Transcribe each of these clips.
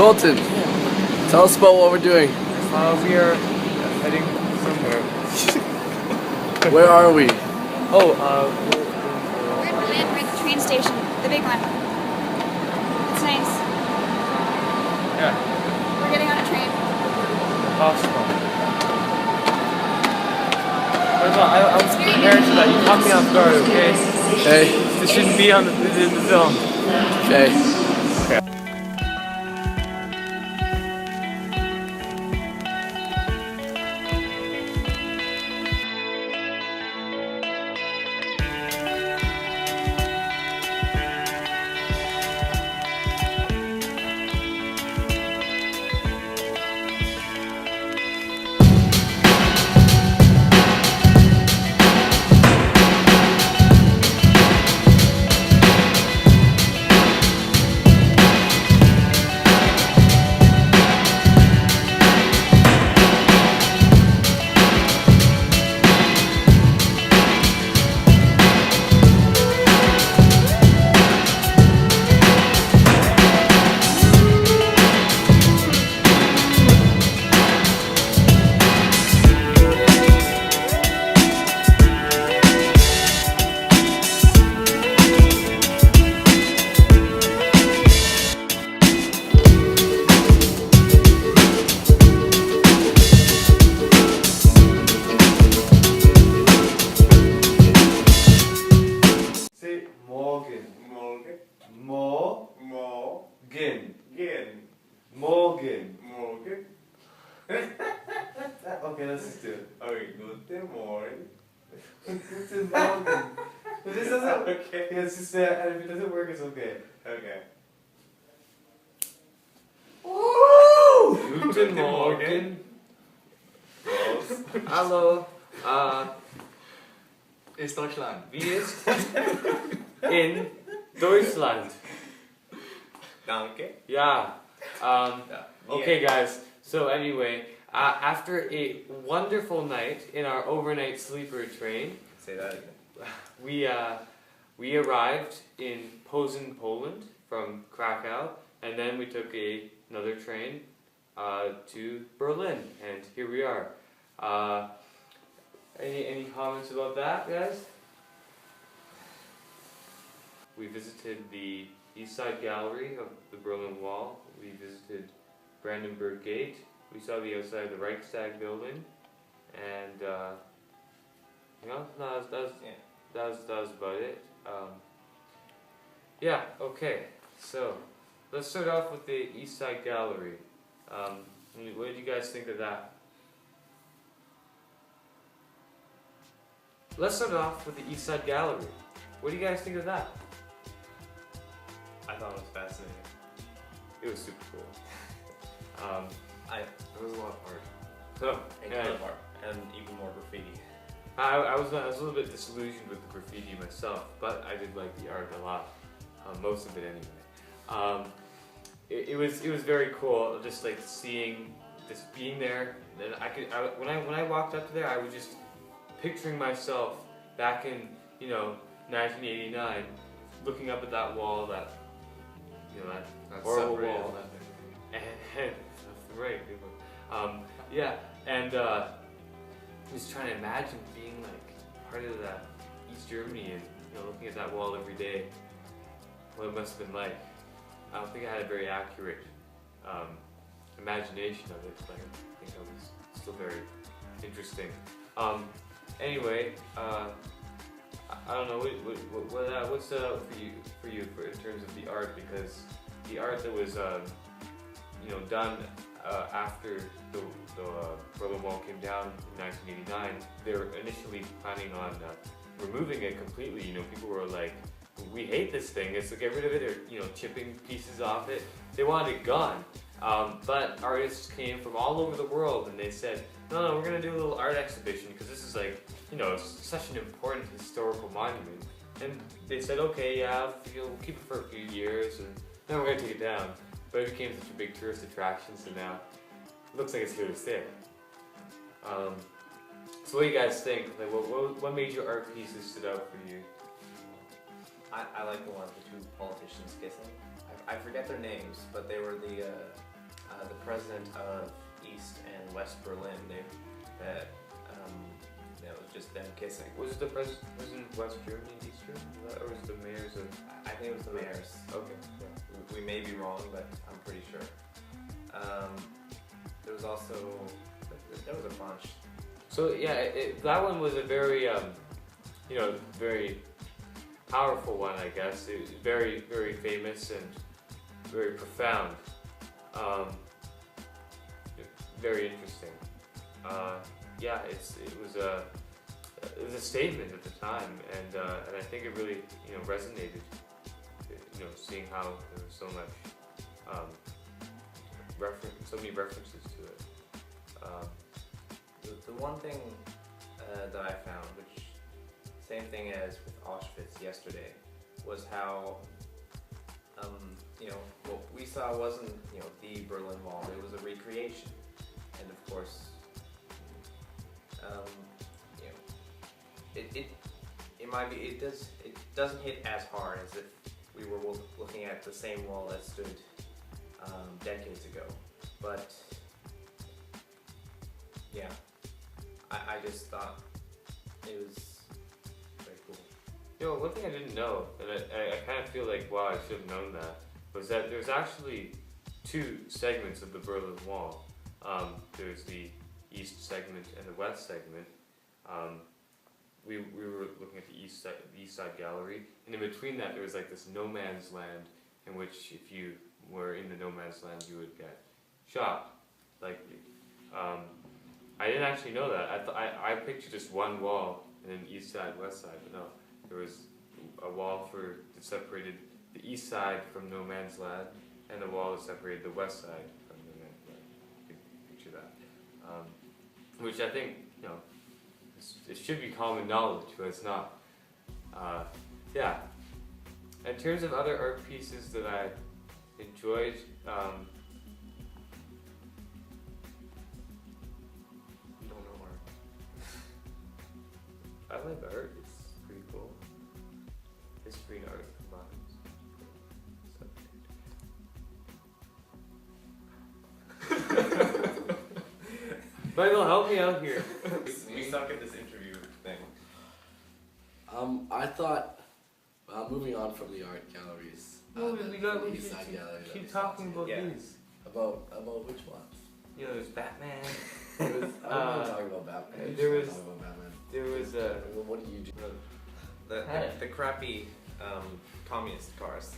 Colton, tell us about what we're doing. We are heading somewhere. Where are we? Oh, We're in Berlin. We're at the train station, the big one. It's nice. yeah, We're getting on a train. possible. I was prepared for that. You caught me off guard, okay? Okay. This shouldn't be on in the film. Okay. Morgan. Morgen. Okay, let's just do it. Okay, guten Morgen. Guten Morgen. If this doesn't, Okay. yeah, it's just that, and if it doesn't work, it's okay. Okay. Guten Morgen. Prost. Hallo. Ist Deutschland. Wie ist in Deutschland? Danke. Yeah. Yeah. Okay, guys. So anyway, after a wonderful night in our overnight sleeper train, Say that again. we arrived in Posen, Poland from Krakow, and then we took another train to Berlin, and here we are. Any comments about that, guys? We visited the East Side Gallery of the Berlin Wall. We visited Brandenburg Gate. We saw the outside of the Reichstag building, and you know, that was about it. Yeah. Okay. So let's start off with the East Side Gallery. What did you guys think of that? Let's start off with the East Side Gallery. What do you guys think of that? I thought it was fascinating. It was super cool. It was a lot of art. So And yeah, clip art. And even more graffiti. I was a little bit disillusioned with the graffiti myself, but I did like the art a lot. Most of it anyway. It was very cool, just like seeing this, being there. Then when I walked up to there, I was just picturing myself back in 1989, looking up at that wall, that horrible wall, and right, yeah, and just trying to imagine being like part of that East Germany and looking at that wall every day. What it must have been like. I don't think I had a very accurate imagination of it, but I think it was still very interesting. Anyway, I don't know what's for you in terms of the art, because the art that was done after the Berlin Wall came down in 1989, they were initially planning on removing it completely. People were like, we hate this thing, let's get rid of it. They're chipping pieces off it. They wanted it gone. But artists came from all over the world and they said, no, we're gonna do a little art exhibition because this is it's such an important historical monument. And they said, okay, yeah, we'll keep it for a few years and then we're gonna take it down. But it became such a big tourist attraction, so now it looks like it's here to stay. So what do you guys think? Like, what major art pieces stood out for you? I like the one of the two politicians kissing. I forget their names, but they were the president of East and West Berlin. It was just them kissing. Was it the president of West Germany and East Germany? Or was it the mayors of... I think it was the mayors. Okay. Yeah. We may be wrong, but I'm pretty sure. There was also... There was a bunch. So yeah, that one was a very, very powerful one, I guess. It was very, very famous and very profound. Very interesting. It was a statement at the time, and I think it really resonated. Seeing how there was so much so many references to it. The one thing that I found, which same thing as with Auschwitz yesterday, was how what we saw wasn't the Berlin Wall. It was a recreation, and of course, it doesn't hit as hard as if we were looking at the same wall that stood decades ago, but yeah, I just thought it was very cool. One thing I didn't know, and I kind of feel like, wow, I should have known that, was that there's actually two segments of the Berlin Wall. There's the east segment and the west segment. We were looking at the east side gallery, and in between that there was like this no man's land, in which if you were in the no man's land you would get shot. I didn't actually know that. I pictured just one wall and then east side, west side, but no, there was a wall that separated the east side from no man's land, and the wall that separated the west side from no man's land. You can picture that, which I think it should be common knowledge, but it's not. Yeah. In terms of other art pieces that I enjoyed, I like art, it's pretty cool. History and art combined. Michael, help me out here. We suck at this interview thing. I thought, moving on from the art galleries, the East Side Gallery. Keep talking about these. About which ones? There's Batman. I don't want to talk about Batman. There was What do you do? The crappy communist cars.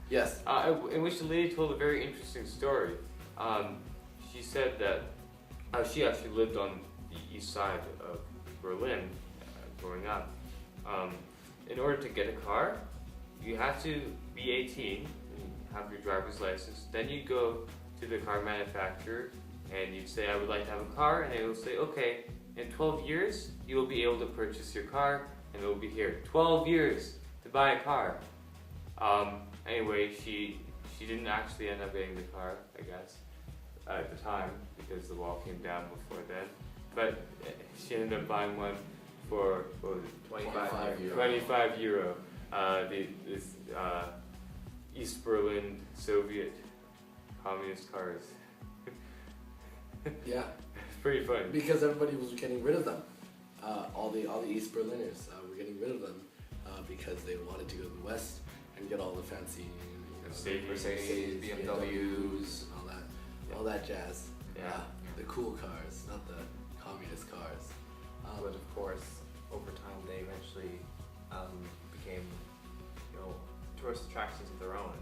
Yes. In which the lady told a very interesting story. She said that she actually lived on the east side of Berlin growing up. In order to get a car, you have to be 18 and have your driver's license. Then you go to the car manufacturer and you'd say, I would like to have a car, and they will say, okay, in 12 years you will be able to purchase your car and it will be here. 12 years to buy a car. Anyway, she didn't actually end up getting the car, I guess, at the time, because the wall came down before then. But she ended up buying one for, what was it? 25 euro. This East Berlin Soviet communist cars. Yeah. It's pretty funny. Because everybody was getting rid of them. All the East Berliners were getting rid of them because they wanted to go to the West and get all the fancy Mercedes, BMWs, and all that jazz. Yeah. The cool cars, not the communist cars. But of course, over time they eventually became, tourist attractions of their own.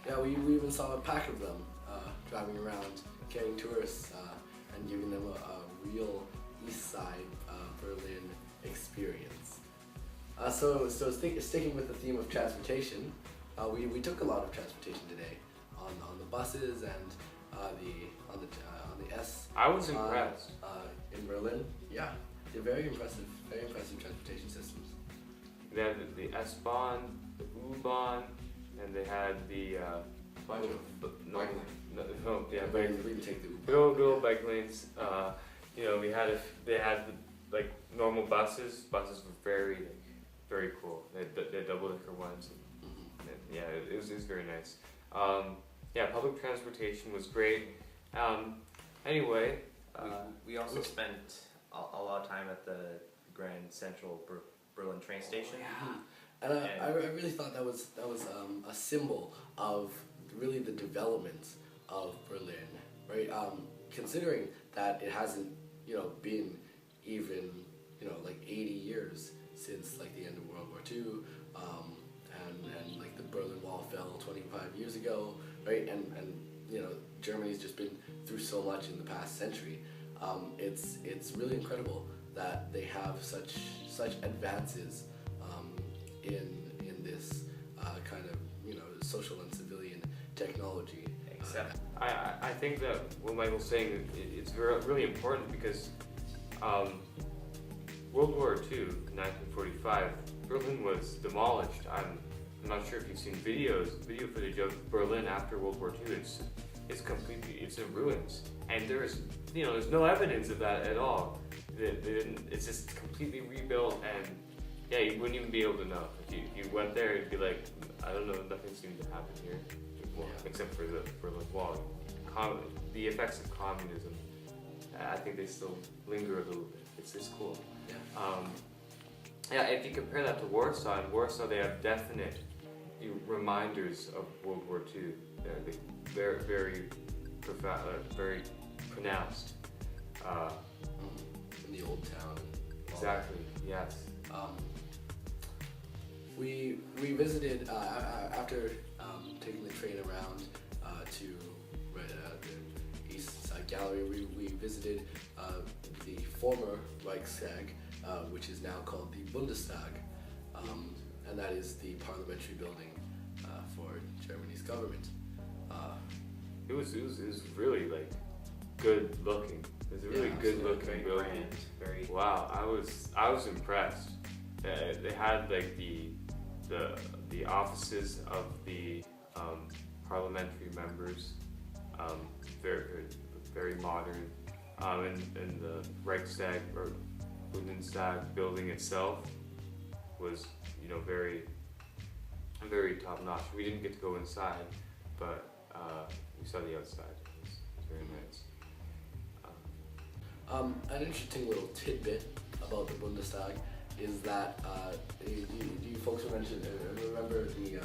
Yeah, we even saw a pack of them driving around, carrying tourists and giving them a real East Side Berlin experience. Sticking with the theme of transportation, we took a lot of transportation today on the buses and on the S. I was impressed. In Berlin. Yeah, they're very impressive transportation systems. They had the S-Bahn, the U-Bahn, and they had the Bunch of bike We take the good old bike lanes. They had like normal buses. Buses were very cool. They had double-decker ones. And, yeah, it was very nice. Public transportation was great. Anyway, we also spent a lot of time at the Grand Central Berlin train station. Yeah, and I really thought that was a symbol of really the development of Berlin, right? Considering that it hasn't been even like 80 years since like the end of World War II, and like the Berlin Wall fell 25 years ago, right? And Germany's just been through so much in the past century. It's really incredible that they have such advances in this kind of social and civilian technology. Except I think that what Michael's saying it's really important because World War II, 1945, Berlin was demolished. I'm not sure if you've seen video footage of Berlin after World War II. It's in ruins, and there's no evidence of that at all. It's just completely rebuilt, and yeah, you wouldn't even be able to know. If you went there, it'd be like, I don't know, nothing seemed to happen here, except for the Berlin Wall. The effects of communism, I think they still linger a little bit. It's just cool. If you compare that to Warsaw, in Warsaw they have definite reminders of World War II. They're very pronounced. In the old town. Exactly. Yes. We visited after taking the train around to the East Side Gallery. We visited the former Reichstag, which is now called the Bundestag, and that is the parliamentary building for Germany's government. It was really like good looking. It was a really good looking building. Very wow, I was impressed. They had like the offices of the parliamentary members, very modern, and the Reichstag or Bundestag building itself was very top notch. We didn't get to go inside, but we saw the outside. It was very nice. An interesting little tidbit about the Bundestag is that do you folks remember the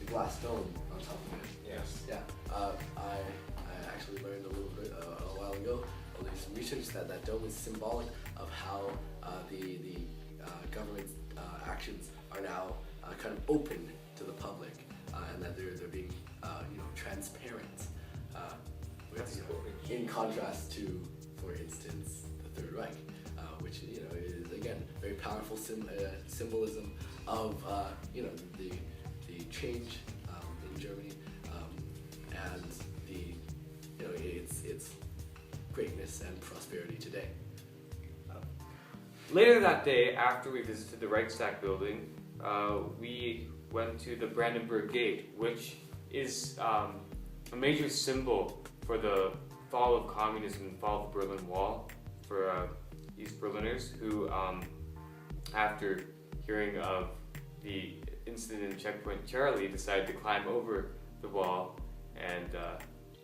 glass dome on top of it? Yes. Yeah. I actually learned a little bit a while ago, or did some research, that dome is symbolic of how the government's actions are now kind of open to the public, and that they're being transparent. In contrast to, for instance, the Third Reich, which is again very powerful symbolism of the change in Germany, and its greatness and prosperity today. Later that day, after we visited the Reichstag building, we went to the Brandenburg Gate, which is a major symbol for the fall of communism and fall of the Berlin Wall for East Berliners who, after hearing of the incident in Checkpoint Charlie, decided to climb over the wall and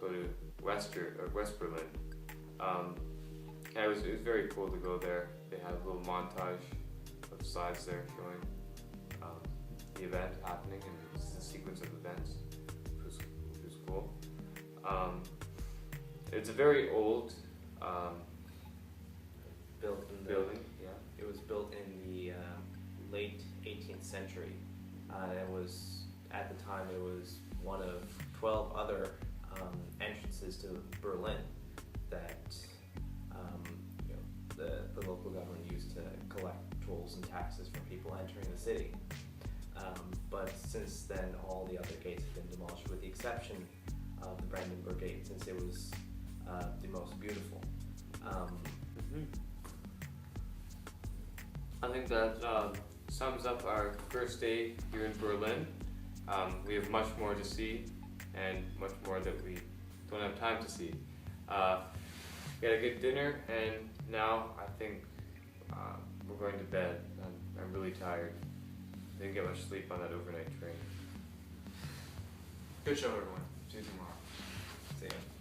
go to West Berlin. It was very cool to go there. They had a little montage of slides there showing the event happening and the sequence of events, which was cool. It's a very old building. Yeah. It was built in the late 18th century. It was, at the time, it was one of 12 other entrances to Berlin that the local government used to collect tolls and taxes from people entering the city. But since then, all the other gates have been demolished, with the exception of the Brandenburg Gate, since it was the most beautiful. I think that sums up our first day here in Berlin. We have much more to see, and much more that we don't have time to see. We had a good dinner, and now I think we're going to bed. I'm really tired. Didn't get much sleep on that overnight train. Good show, everyone. See you tomorrow. See ya.